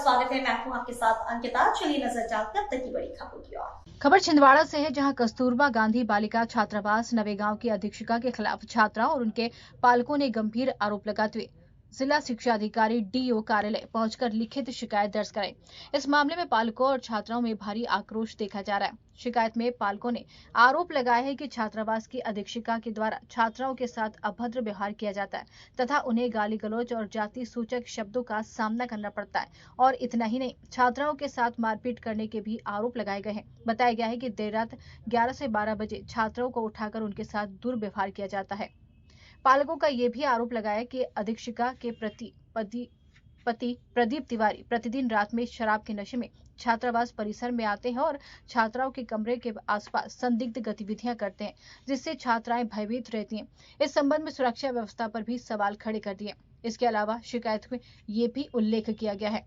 स्वागत है। मैं हूं आपके साथ अंकिता। चलिए नजर डालते हैं अब तक की बड़ी खबरों की ओर। खबर छिंदवाड़ा से है, जहां कस्तूरबा गांधी बालिका छात्रावास नवेगांव की अधीक्षिका के खिलाफ छात्रा और उनके पालकों ने गंभीर आरोप लगाते हुए जिला शिक्षा अधिकारी डीओ कार्यालय पहुंचकर लिखित शिकायत दर्ज कराई। इस मामले में पालकों और छात्राओं में भारी आक्रोश देखा जा रहा है। शिकायत में पालकों ने आरोप लगाया है कि छात्रावास की अधीक्षिका के द्वारा छात्राओं के साथ अभद्र व्यवहार किया जाता है तथा उन्हें गाली गलौज और जाति सूचक शब्दों का सामना करना पड़ता है। और इतना ही नहीं, छात्राओं के साथ मारपीट करने के भी आरोप लगाए गए हैं। बताया गया है कि देर रात 11 से 12 बजे छात्राओं को उठाकर उनके साथ दुर्व्यवहार किया जाता है। पालकों का यह भी आरोप लगाया कि अधीक्षिका के पति प्रदीप तिवारी प्रतिदिन रात में शराब के नशे में छात्रावास परिसर में आते हैं और छात्राओं के कमरे के आसपास संदिग्ध गतिविधियां करते हैं, जिससे छात्राएं भयभीत रहती हैं। इस संबंध में सुरक्षा व्यवस्था पर भी सवाल खड़े कर दिए। इसके अलावा शिकायत में ये भी उल्लेख किया गया है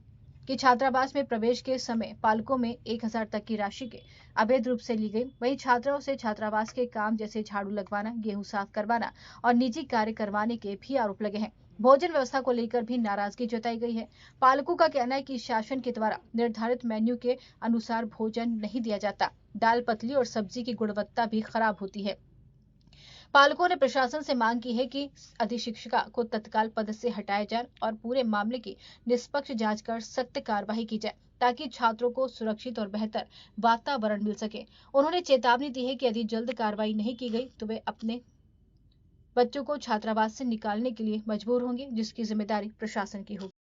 कि छात्रावास में प्रवेश के समय पालकों में 1000 तक की राशि के अवैध रूप से ली गई। वहीं छात्राओं से छात्रावास के काम जैसे झाड़ू लगवाना, गेहूं साफ करवाना और निजी कार्य करवाने के भी आरोप लगे हैं। भोजन व्यवस्था को लेकर भी नाराजगी जताई गई है। पालकों का कहना है कि शासन के द्वारा निर्धारित मेन्यू के अनुसार भोजन नहीं दिया जाता। दाल पतली और सब्जी की गुणवत्ता भी खराब होती है। पालकों ने प्रशासन से मांग की है कि अधीक्षिका को तत्काल पद से हटाया जाए और पूरे मामले की निष्पक्ष जांच कर सख्त कार्रवाई की जाए, ताकि छात्रों को सुरक्षित और बेहतर वातावरण मिल सके। उन्होंने चेतावनी दी है कि यदि जल्द कार्रवाई नहीं की गई तो वे अपने बच्चों को छात्रावास से निकालने के लिए मजबूर होंगे, जिसकी जिम्मेदारी प्रशासन की होगी।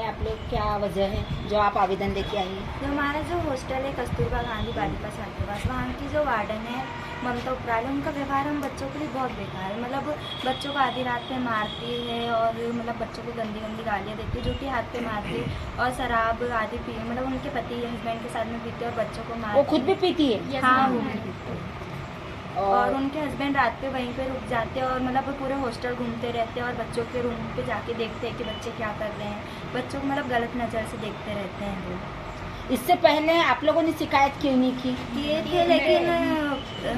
आप लोग क्या वजह है जो आप आवेदन लेके आई हैं? जो हमारा जो हॉस्टल है कस्तूरबा गांधी बालिका छात्रावास, वहाँ की जो वार्डन है ममता उपराल, उनका व्यवहार हम बच्चों के लिए बहुत बेकार है। मतलब बच्चों को आधी रात पे मारती है और मतलब बच्चों को गंदी गंदी गालियाँ देती है, जूठी हाथ पे मारती है और शराब आदि पी, मतलब उनके पति हस्बैंड के साथ में पीते और बच्चों को मारती। वो खुद भी पीती है? हाँ, वो भी पीती है। और उनके हस्बैंड रात पे वहीं पे रुक जाते हैं और मतलब पूरे हॉस्टल घूमते रहते हैं और बच्चों के रूम पे जाके देखते हैं कि बच्चे क्या कर रहे हैं। बच्चों को मतलब गलत नज़र से देखते रहते हैं वो। इससे पहले आप लोगों ने शिकायत क्यों नहीं की? किए थे, लेकिन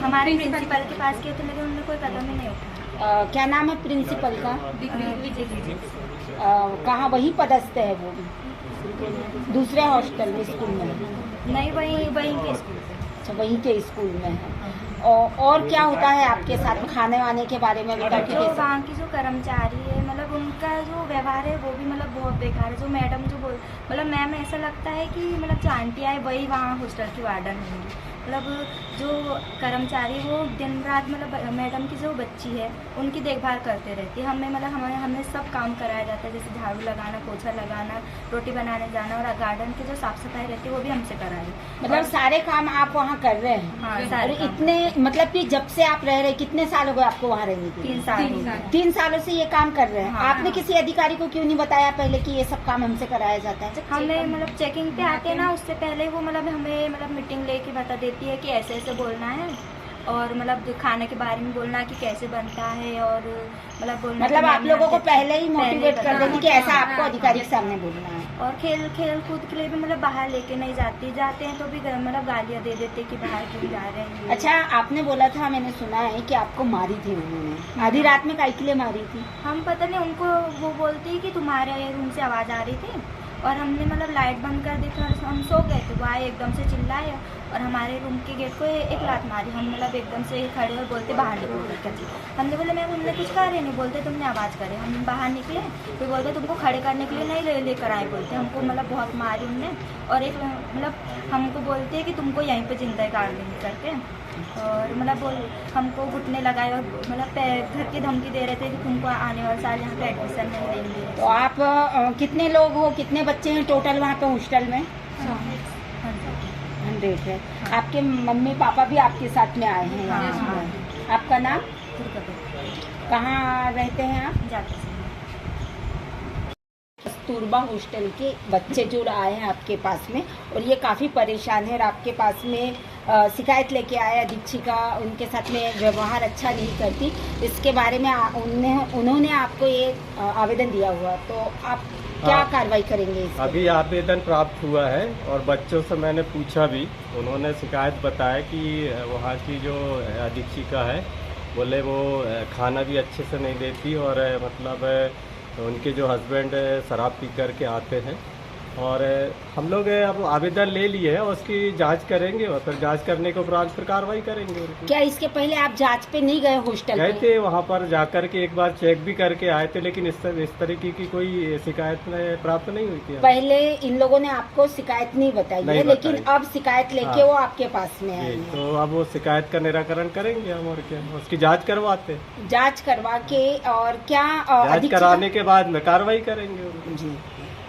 हमारे प्रिंसिपल के पास किए थे, लेकिन उन्होंने कोई कदम ही नहीं उठाया। क्या नाम है प्रिंसिपल का? कहाँ वही पदस्थ है वो? दूसरे हॉस्टल में, स्कूल में? नहीं, वहीं के स्कूल में। अच्छा, वहीं के स्कूल में है। और क्या होता है आपके साथ? खाने वाने के बारे में बता। जो वहाँ की जो कर्मचारी है, मतलब उनका जो व्यवहार है वो भी मतलब बहुत बेकार है। जो मैडम जो मतलब मैम ऐसा लगता है कि मतलब जो आंटी आए वही वहाँ हॉस्टल की वार्डन होंगी। मतलब जो कर्मचारी वो दिन रात मतलब मैडम की जो बच्ची है उनकी देखभाल करते रहती है। हमें सब काम कराया जाता है, जैसे झाड़ू लगाना, पोछा लगाना, रोटी बनाने जाना और गार्डन की जो साफ सफाई रहती है वो भी हमसे कराई। मतलब सारे काम आप वहाँ कर रहे हैं? हाँ, सारे। इतने मतलब कि जब से आप रह रहे, कितने साल हो गए आपको वहाँ रहने के? 3 साल। 3 सालों से ये काम कर रहे हैं। हाँ, आपने किसी अधिकारी को क्यों नहीं बताया पहले कि ये सब काम हमसे कराया जाता है? हमें मतलब चेकिंग पे आते हैं ना, उससे पहले वो मतलब हमें मतलब मीटिंग लेके बता देती है कि ऐसे ऐसे बोलना है और मतलब खाने के बारे में बोलना कि कैसे बनता है और मतलब बोलना। मतलब आप लोगों को पहले ही मोटिवेट कर देंगे कि ऐसा आपको अधिकारी के सामने बोलना है। और खेल कूद के लिए भी मतलब बाहर लेके नहीं जाते हैं तो भी मतलब गालियाँ दे देते कि बाहर क्यों जा रहे हैं। अच्छा, आपने बोला था, मैंने सुना है कि आपको मारी थी उन्होंने। आधी रात में काहे के लिए मारी थी? हम पता नहीं, उनको वो बोलती कि तुम्हारे रूम से आवाज़ आ रही थी और हमने मतलब लाइट बंद कर दी थी और हम सो गए थे। वो आए, एकदम से चिल्लाए और हमारे रूम के गेट को एक लात मारी। हम मतलब एकदम से खड़े और बोलते बाहर निकलो। हमने बोले मैम हमने कुछ कहा नहीं, बोलते तुमने आवाज़ करे। हम बाहर निकले, फिर बोलते तुमको खड़े करने के लिए नहीं लेकर आए, बोलते हमको मतलब बहुत मारी उनने। और एक मतलब हमको बोलते हैं कि तुमको यहीं पे जिंदा गाड़ देंगे करके, और मतलब हमको घुटने लगाए और मतलब घर की धमकी दे रहे थे कि तुमको आने वाले साल यहाँ पे एडमिशन नहीं देंगे। तो आप कितने लोग हो, कितने बच्चे हैं टोटल वहाँ पे हॉस्टल में? 100 है। आपके मम्मी पापा भी आपके साथ में आए हैं? हाँ। आपका नाम? कहाँ रहते हैं आप? जाते हैं कस्तूरबा हॉस्टल के बच्चे जो आए हैं आपके पास में और ये काफ़ी परेशान है और आपके पास में शिकायत लेके आए। अधीक्षिका उनके साथ में व्यवहार अच्छा नहीं करती, इसके बारे में उन्होंने आपको ये आवेदन दिया हुआ, तो आप क्या कार्रवाई करेंगे? अभी आवेदन प्राप्त हुआ है और बच्चों से मैंने पूछा भी, उन्होंने शिकायत बताया कि वहाँ की जो अधीक्षिका है बोले वो खाना भी अच्छे से नहीं देती और मतलब तो उनके जो हस्बैंड शराब पी करके आते हैं और हम लोग अब आवेदन ले लिए है, उसकी जांच करेंगे और फिर जांच करने के उपरांत फिर कार्रवाई करेंगे उनकी। क्या इसके पहले आप जांच पे नहीं गए हॉस्टल गए पे? थे, वहाँ पर जाकर के एक बार चेक भी करके आए थे, लेकिन इस तरीके की कोई शिकायत प्राप्त नहीं हुई थी। पहले इन लोगों ने आपको शिकायत नहीं बताई नहीं है, लेकिन बताई। अब शिकायत लेके हाँ। वो आपके पास में आए जी, हैं। तो अब वो शिकायत का निराकरण करेंगे हम, और क्या उसकी जांच करवाते हैं। जांच करवा के और क्या जांच अधीक्षक- कराने के बाद में कार्रवाई करेंगे उनकी। जी,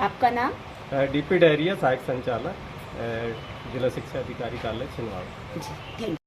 आपका नाम? डीपी डायरिया सहायक संचालक जिला शिक्षा अधिकारी कार्यालय छिंदवाड़ा। जी, थैंक यू।